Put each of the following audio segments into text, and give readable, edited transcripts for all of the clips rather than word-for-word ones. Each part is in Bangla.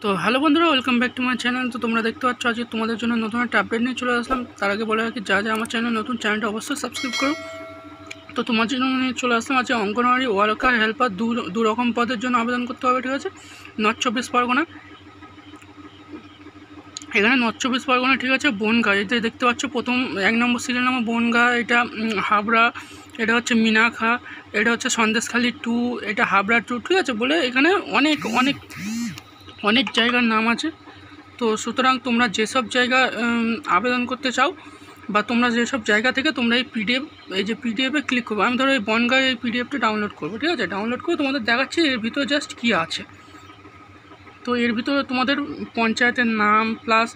তো হ্যালো বন্ধুরা, welcome back to my channel. তো তোমরা দেখতে পাচ্ছ আজকে তোমাদের জন্য নতুন একটা আপডেট নিয়ে চলে আসলাম। তার আগে বলে রাখি, যা আমার চ্যানেল নতুন, চ্যানেলটা অবশ্যই সাবস্ক্রাইব করো। তো তোমার জন্য নিয়ে চলে আসলাম আজকে অঙ্গনওয়াড়ি ওয়ার্কার হেল্পার দু রকম পদের জন্য আবেদন করতে হবে, ঠিক আছে। নর্থ চব্বিশ পরগনা, এখানে নর্থ চব্বিশ পরগনা, ঠিক আছে। বনগাঁ, এটা দেখতে পাচ্ছ প্রথম 1 নম্বর সিরিয়াল নাম্বার বনগাঁ, এটা হাবড়া, এটা হচ্ছে মিনাখা, এটা হচ্ছে সন্দেশখালী 2, এটা হাবড়া 2, ঠিক আছে। বলে এখানে অনেক অনেক অনেক জায়গার নাম আছে। তো সুতরাং তোমরা যেসব জায়গা আবেদন করতে চাও বা তোমরা যেসব জায়গা থেকে তোমরা এই পিডিএফে ক্লিক করবো। আমি ধরো এই বনগাঁয় এই পিডিএফটা ডাউনলোড করবো, ঠিক আছে। ডাউনলোড করে তোমাদের দেখাচ্ছি এর ভিতরে জাস্ট কী আছে। তো এর ভিতরে তোমাদের পঞ্চায়েতের নাম প্লাস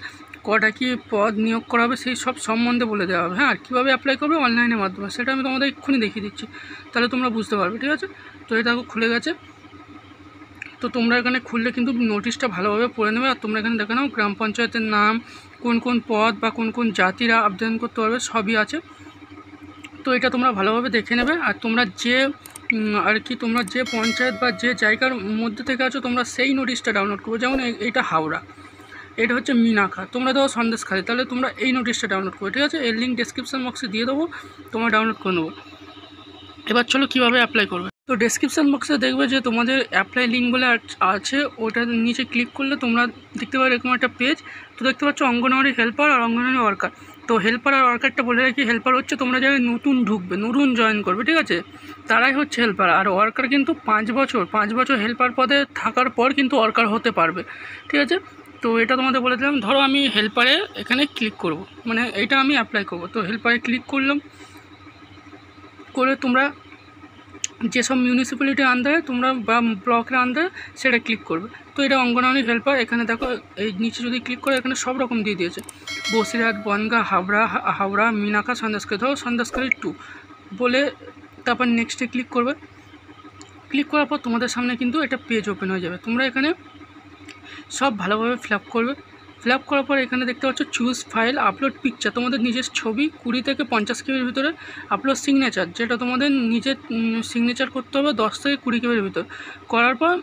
কটা কি পদ নিয়োগ করা হবে সেই সব সম্বন্ধে বলে দেওয়া হবে। হ্যাঁ, আর কীভাবে অ্যাপ্লাই করবে অনলাইনের মাধ্যমে সেটা আমি তোমাদের এক্ষুনি দেখিয়ে দিচ্ছি, তাহলে তোমরা বুঝতে পারবে, ঠিক আছে। তো এটা খুলে গেছে। তো তোমরা এখানে খুললে কিন্তু নোটিশটা ভালোভাবে পড়ে নেবে। আর তোমরা এখানে দেখে নাও গ্রাম পঞ্চায়েতের নাম, কোন কোন পদ বা কোন কোন জাতিরা আবেদন করতে পারবে, সবই আছে। তো এটা তোমরা ভালোভাবে দেখে নেবে। আর তোমরা তোমরা যে পঞ্চায়েত বা যে জায়গার মধ্যে থেকে আছো তোমরা সেই নোটিশটা ডাউনলোড করবে। যেমন এইটা হাওড়া, এটা হচ্ছে মিনাখা, তোমরা দেবো সন্দেশখালী, তাহলে তোমরা এই নোটিশটা ডাউনলোড করবে, ঠিক আছে। এর লিঙ্ক ডেসক্রিপশন বক্সে দিয়ে দেবো, তোমরা ডাউনলোড করে নেবো। এবার চলো কীভাবে অ্যাপ্লাই করবে। তো ডেসক্রিপশান বক্সে দেখবে যে তোমাদের অ্যাপ্লাই লিঙ্ক বলে আছে, ওটার নিচে ক্লিক করলে তোমরা দেখতে পাবে এরকম একটা পেজ। তো দেখতে পাচ্ছ অঙ্গনওয়াড়ি হেল্পার আর অঙ্গনওয়াড়ি ওয়ার্কার। তো হেল্পার আর ওয়ার্কারটা বলে রাখি, হেল্পার হচ্ছে তোমরা যারা নতুন ঢুকবে, নতুন জয়েন করবে, ঠিক আছে, তারাই হচ্ছে হেল্পার। আর ওয়ার্কার কিন্তু 5 বছর হেল্পার পদে থাকার পর কিন্তু ওয়ার্কার হতে পারবে, ঠিক আছে। তো এটা তোমাদের বলে দিলাম। ধরো আমি হেল্পারে এখানে ক্লিক করব, মানে এটা আমি অ্যাপ্লাই করব। তো হেল্পারে ক্লিক করলাম, করে তোমরা যেসব মিউনিসিপ্যালিটির আন্ডারে তোমরা বা ব্লকের আন্ডারে সেটা ক্লিক করবে। তো এটা অঙ্গনওয়াড়ি হেল্পার। এখানে দেখো এই নিচে যদি ক্লিক করে এখানে সব রকম দিয়ে দিয়েছে, বসিরহাট, বনগাঁ, হাওড়া, মিনাখা, সন্দেশখালী, ধরো সন্দেশখালী 2 বলে তারপর নেক্সটে ক্লিক করবে। ক্লিক করার পর তোমাদের সামনে কিন্তু এটা পেজ ওপেন হয়ে যাবে। তোমরা এখানে সব ভালোভাবে ফিল আপ করবে। ফিল আপ করার পর এখানে দেখতে পাচ্ছ চুজ ফাইল, আপলোড পিকচার, তোমাদের নিজের ছবি 20 থেকে 50 কেবির ভিতরে, আপলোড সিগনেচার, যেটা তোমাদের নিজের সিগনেচার করতে হবে 10 থেকে 20 কেবির ভিতর। করার পর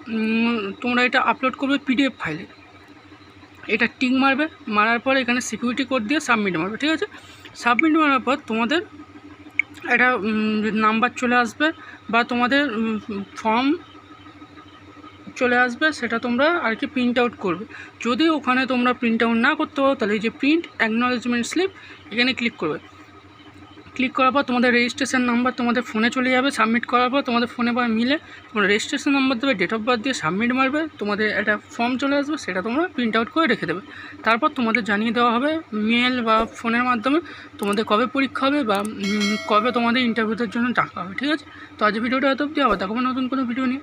তোমরা এটা আপলোড করবে পিডিএফ ফাইলে, এটা টিক মারবে, মারার পর এখানে সিকিউরিটি কোড দিয়ে সাবমিট মারবে, ঠিক আছে। সাবমিট মারার পর তোমাদের একটা নাম্বার চলে আসবে বা তোমাদের ফর্ম চলে আসবে, সেটা তোমরা আর কি প্রিন্ট আউট করবে। যদি ওখানে তোমরা প্রিন্ট আউট না করতে পারো তাহলে এই যে প্রিন্ট অ্যাকনলেজমেন্ট স্লিপ, এখানে ক্লিক করবে। ক্লিক করার পর তোমাদের রেজিস্ট্রেশন নাম্বার তোমাদের ফোনে চলে যাবে। সাবমিট করার পর তোমাদের ফোনে বা মিলে তোমরা রেজিস্ট্রেশন নাম্বার দেবে, ডেট অফ বার্থ দিয়ে সাবমিট মারবে, তোমাদের একটা ফর্ম চলে আসবে, সেটা তোমরা প্রিন্ট আউট করে রেখে দেবে। তারপর তোমাদের জানিয়ে দেওয়া হবে মেল বা ফোনের মাধ্যমে তোমাদের কবে পরীক্ষা হবে বা কবে তোমাদের ইন্টারভিউদের জন্য ডাকা হবে, ঠিক আছে। তো আজ ভিডিওটা এত অবধি, আবার দেখো নতুন কোনো ভিডিও নিয়ে।